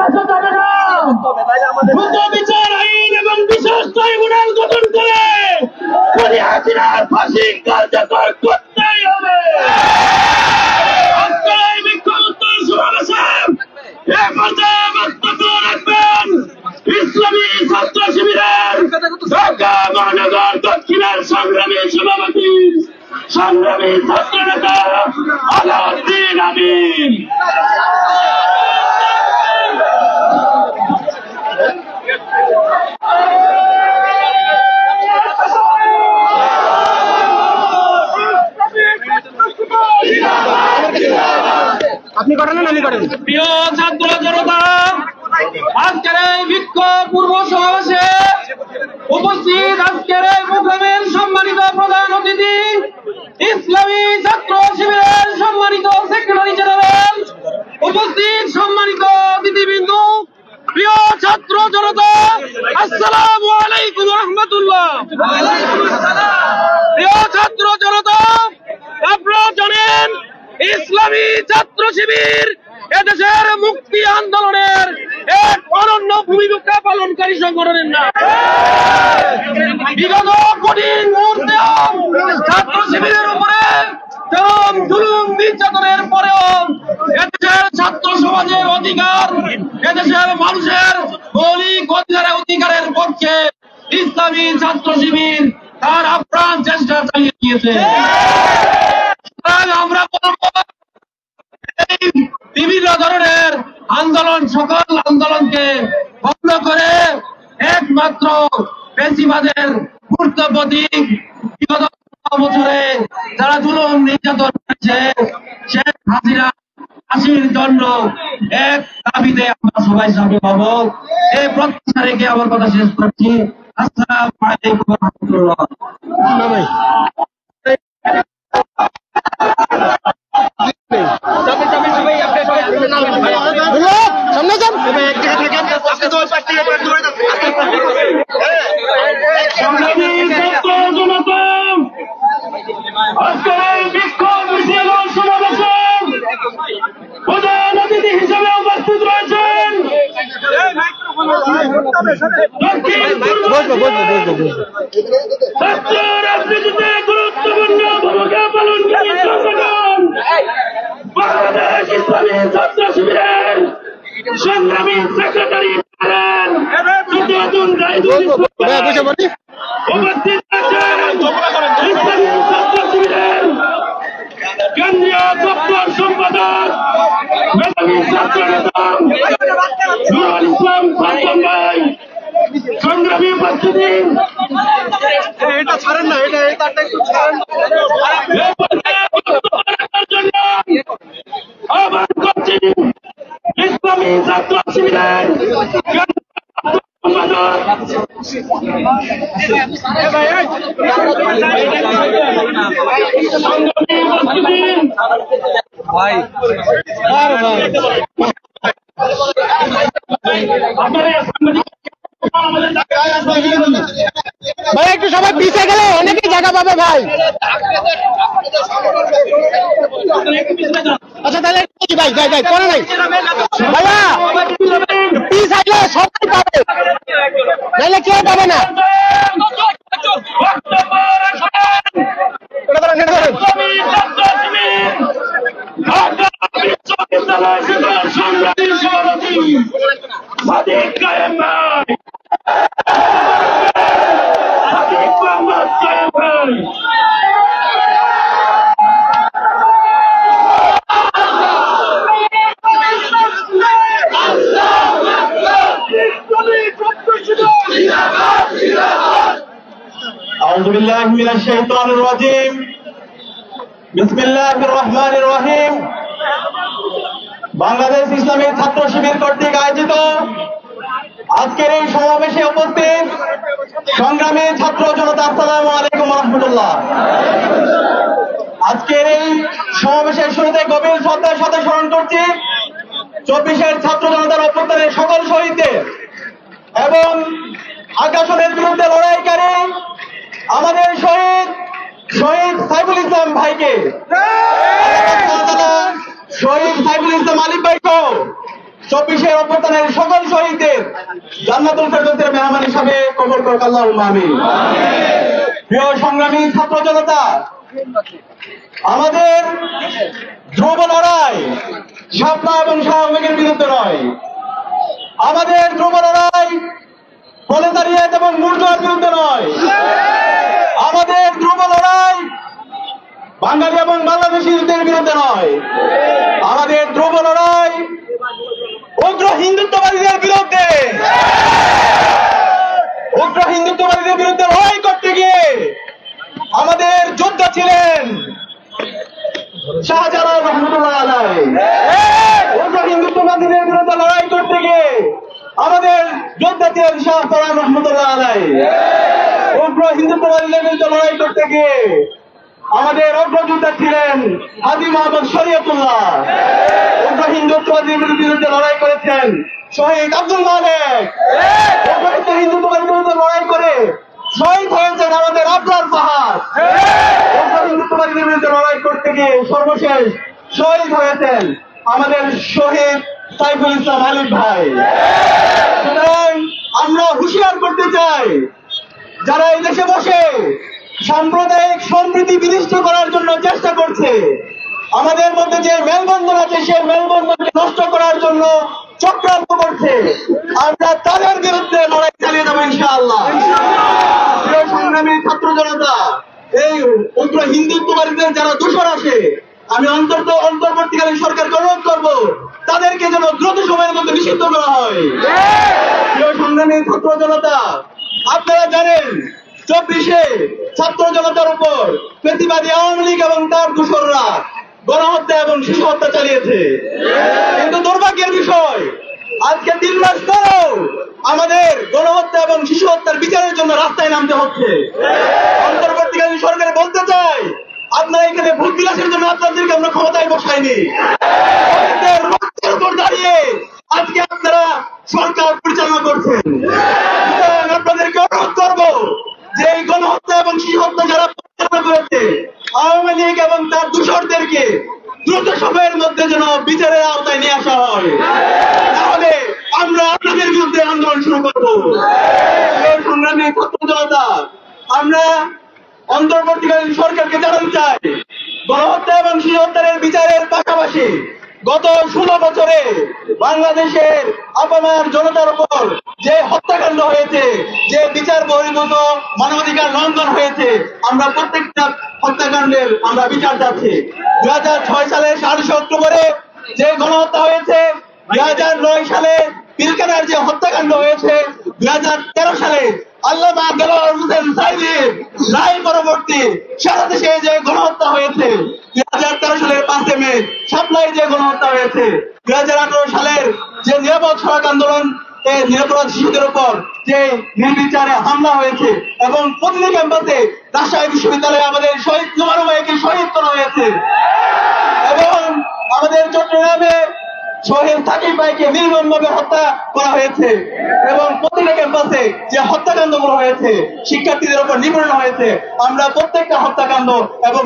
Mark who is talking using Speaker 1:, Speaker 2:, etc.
Speaker 1: আসা যাবে না। দ্রুত বিচার আইন এবং বিশেষ ট্রাইব্যুনাল গঠন করে খুনি হাসিনার ফাঁসি কার্যকর করতেই হবে। আজকের এই বিক্ষোভ উত্তর সমাবেশে এ পর্যায়ে বক্তব্য রাখবেন ইসলামী ছাত্র শিবিরের ঢাকা মহানগর দক্ষিণের সংগ্রামী সভাপতি সংগ্রামী ছাত্র নেতা আলাউদ্দিন আমিন।
Speaker 2: আপনি করেন না আমি করেন।
Speaker 1: প্রিয় ছাত্র জনতা, আজকের এই বিক্ষোভ পূর্ব সমাবেশে উপস্থিত আজকের এই প্রোগ্রামের সম্মানিত প্রধান অতিথি ইসলামী ছাত্র শিবিরের সম্মানিত সেক্রেটারি জেনারেল, উপস্থিত সম্মানিত অতিথিবৃন্দ, প্রিয় ছাত্র জনতা, আসসালামু আলাইকুম ওয়া রাহমাতুল্লাহ। প্রিয় ছাত্র জনতা, আপনারা জানেন ইসলামী ছাত্র শিবির এদেশের মুক্তি আন্দোলনের এক অনন্য ভূমিকা পালনকারী সংগঠনের নাম। বিগত কঠিন মুহূর্তে ছাত্র শিবিরের উপরে জুলুম নির্যাতনের পরেও এদেশের ছাত্র সমাজের অধিকার, এদেশের মানুষের মৌলিক অধিকারের পক্ষে ইসলামী ছাত্র শিবির তার আপ্রাণ চেষ্টা চালিয়ে গিয়েছে। আমরা বলবো বিভিন্ন ধরনের আন্দোলন, সকল আন্দোলনকে বন্ধ করে একমাত্র ফ্যাসিবাদের মূর্ত প্রতীক বিগত বছরে যারা জুলুম নির্যাতন করেছে শেখ হাসিনা ফাঁসির জন্য এক দাবিতে আমরা সবাই সামনে পাবো। এই প্রত্যাশা রেখে আমার কথা শেষ করছি। আসসালামু আলাইকুম ওয়া রাহমাতুল্লাহ।
Speaker 2: সামনে যান।
Speaker 1: প্রধান অতিথি হিসেবে উপস্থিত রয়েছেন ছাত্র রাজনীতিতে গুরুত্বপূর্ণ ভূমিকা পালনকারী সংগঠন বাংলাদেশ ইসলামী ছাত্র শিবিরের সংগ্রামী সেক্রেটারি উপস্থিত আছেন ইসলামী ছাত্র শিবিরের কেন্দ্রীয় দপ্তর সম্পাদক মেধাবী ছাত্র নেতা নুরুল ইসলাম খান ভাই, সংগ্রামী উপস্থিতি
Speaker 2: এটা ছাড়েন না, এটা একটু ছাড়েন।
Speaker 1: জন্য আহ্বান করছি ইসলামী ছাত্র শিবিরের
Speaker 2: ভাই একটু সবাই পিছিয়ে গেলে অনেকেই জায়গা পাবে ভাই। আচ্ছা তাহলে ভাই যাই যাই করে নাই ভাইয়া, পিস আইলে সবাই পাবে, নাহলে কেউ পাবে না।
Speaker 1: أعوذ بالله من الشيطان الرجيم بسم الله الرحمن الرحيم বাংলাদেশ ইসলামী ছাত্র শিবির কর্তৃক আয়োজিত আজকের এই সমাবেশে উপস্থিত সংগ্রামী ছাত্র জনতা, আসসালামু আলাইকুম ওয়া রাহমাতুল্লাহ। আজকের এই সমাবেশের শুরুতে গভীর শ্রদ্ধার সাথে স্মরণ করছি 24-এর ছাত্র জনতার অভ্যুত্থানের সকল শহীদদের এবং আগ্রাসনের বিরুদ্ধে লড়াইকারী আমাদের শহীদ সাইফুল ইসলাম ভাইকে, শহীদ সাইফুল ইসলাম আলিফ ভাইকে
Speaker 3: 24-এর অভ্যুত্থানের সকল শহীদদের জান্নাতুল ফেরদৌসের মেহমান হিসাবে কবুল করুক আল্লাহুম্মা আমিন। প্রিয় সংগ্রামী ছাত্র জনতা, আমাদের ধ্রুব লড়াই শাপলা এবং শাহবাগের বিরুদ্ধে নয়, আমাদের ধ্রুব লড়াই প্রলেতারিয়েত এবং মূর্খের বিরুদ্ধে নয়, আমাদের ধ্রুব লড়াই বাঙালি এবং বাংলাদেশিদের বিরুদ্ধে নয়, আমাদের ধ্রুব লড়াই উগ্র হিন্দুত্ববাদীদের বিরুদ্ধে। উগ্র হিন্দুত্ববাদীদের বিরুদ্ধে লড়াই করতে গিয়ে আমাদের যোদ্ধা ছিলেন শাহজালাল রহমতুল্লাহ আলাইহি। উগ্র হিন্দুত্ববাদীদের বিরুদ্ধে লড়াই করতে গিয়ে আমাদের যোদ্ধা ছিলেন শাহজালাল রহমতুল্লাহ আলাইহি। উগ্র হিন্দুত্ববাদীদের বিরুদ্ধে লড়াই করতে গিয়ে আমাদের অগ্রযোদ্ধা ছিলেন হাজী মোহাম্মদ শরীয়তুল্লাহ। উগ্র হিন্দুত্ববাদীর বিরুদ্ধে লড়াই করেছেন শহীদ আব্দুল মালেক। উগ্র হিন্দুত্ববাদীর বিরুদ্ধে লড়াই করে শহীদ হয়েছেন আমাদের আবরার ফাহাদ। উগ্র হিন্দুত্ববাদীর বিরুদ্ধে লড়াই করতে গিয়ে সর্বশেষ শহীদ হয়েছেন আমাদের শহীদ সাইফুল ইসলাম আলিফ ভাই। সুতরাং আমরা হুঁশিয়ার করতে চাই, যারা এই দেশে বসে সাম্প্রদায়িক সম্প্রীতি বিনষ্ট করার জন্য চেষ্টা করছে, আমাদের মধ্যে যে মেলবন্ধন আছে সেই মেলবন্ধনকে নষ্ট করার জন্য চক্রান্ত করছে, আমরা তাদের বিরুদ্ধে লড়াই চালিয়ে যাবো ইনশাআল্লাহ। প্রিয় সংগ্রামী ছাত্র জনতা, এই উগ্র হিন্দুত্ববাদীদের যারা দোষর আছে, আমি অন্তর্বর্তীকালীন সরকারকে অনুরোধ করবো তাদেরকে যেন দ্রুত সময়ের মধ্যে নিষিদ্ধ করা হয়। প্রিয় সংগ্রামী ছাত্র জনতা, আপনারা জানেন 24-এ ছাত্র জনতার উপর প্রতিবাদী আওয়ামী লীগ এবং তার দোসররা গণহত্যা এবং শিশু হত্যা চালিয়েছে। কিন্তু দুর্ভাগ্যের বিষয়, আজকে 3 মাস পরেও আমাদের গণহত্যা এবং শিশু হত্যার বিচারের জন্য রাস্তায় নামতে হচ্ছে। অন্তর্বর্তীকালীন সরকার বলতে চাই, আপনারা এখানে ভোট বিলাসের জন্য আপনাদেরকে আমরা ক্ষমতায় বসাইনি। রক্তের উপর দাঁড়িয়ে আজকে আপনারা সরকার পরিচালনা করছেন। আপনাদেরকে অনুরোধ করবো যে এই গণহত্যা এবং শিশু হত্যা যারা পরিচালনা করেছে আওয়ামী লীগ এবং তার দোসরদেরকে দ্রুত সময়ের মধ্যে যেন বিচারের আওতায় নিয়ে আসা হয়, তাহলে আমরা আপনাদের বিরুদ্ধে আন্দোলন শুরু করবো। সংগ্রামী ছাত্র জনতা, আমরা অন্তর্বর্তীকালীন সরকারকে জানাতে চাই, গণহত্যা এবং শিশু হত্যার বিচারের পাশাপাশি গত 16 বছরে বাংলাদেশের আপামার জনতার উপর যে হত্যাকাণ্ড হয়েছে, যে বিচার বহির্ভূত মানবাধিকার লঙ্ঘন হয়েছে, আমরা প্রত্যেকটা হত্যাকাণ্ডের আমরা বিচার চাচ্ছি। 2006 সালে 27 অক্টোবরে যে গণহত্যা হয়েছে, 2009 সালে পিলখানার যে হত্যাকাণ্ড হয়েছে, 2013 সালে আল্লামা দেলোয়ার হোসেন সাঈদীর রায় পরবর্তী সারা দেশে যে গণহত্যা হয়েছে, 2013 সালের 5 মে শাপলায় যে গণহত্যা হয়েছে, 2018 সালের যে নিরাপদ সড়ক আন্দোলন নিরাপরাধ শিশুদের উপর যে নির্বিচারে হামলা হয়েছে এবং প্রতিটি ক্যাম্পাসে রাজশাহী বিশ্ববিদ্যালয়ে আমাদের শহীদ জুমারু ভাইকে শহীদ করা হয়েছে এবং আমাদের চট্টগ্রামে শহীদ সাকিব ভাইকে নির্মমভাবে হত্যা করা হয়েছে এবং প্রতিটা ক্যাম্পাসে যে হত্যাকাণ্ডগুলো হয়েছে, শিক্ষার্থীদের উপর নিপীড়ন হয়েছে, আমরা প্রত্যেকটা হত্যাকাণ্ড এবং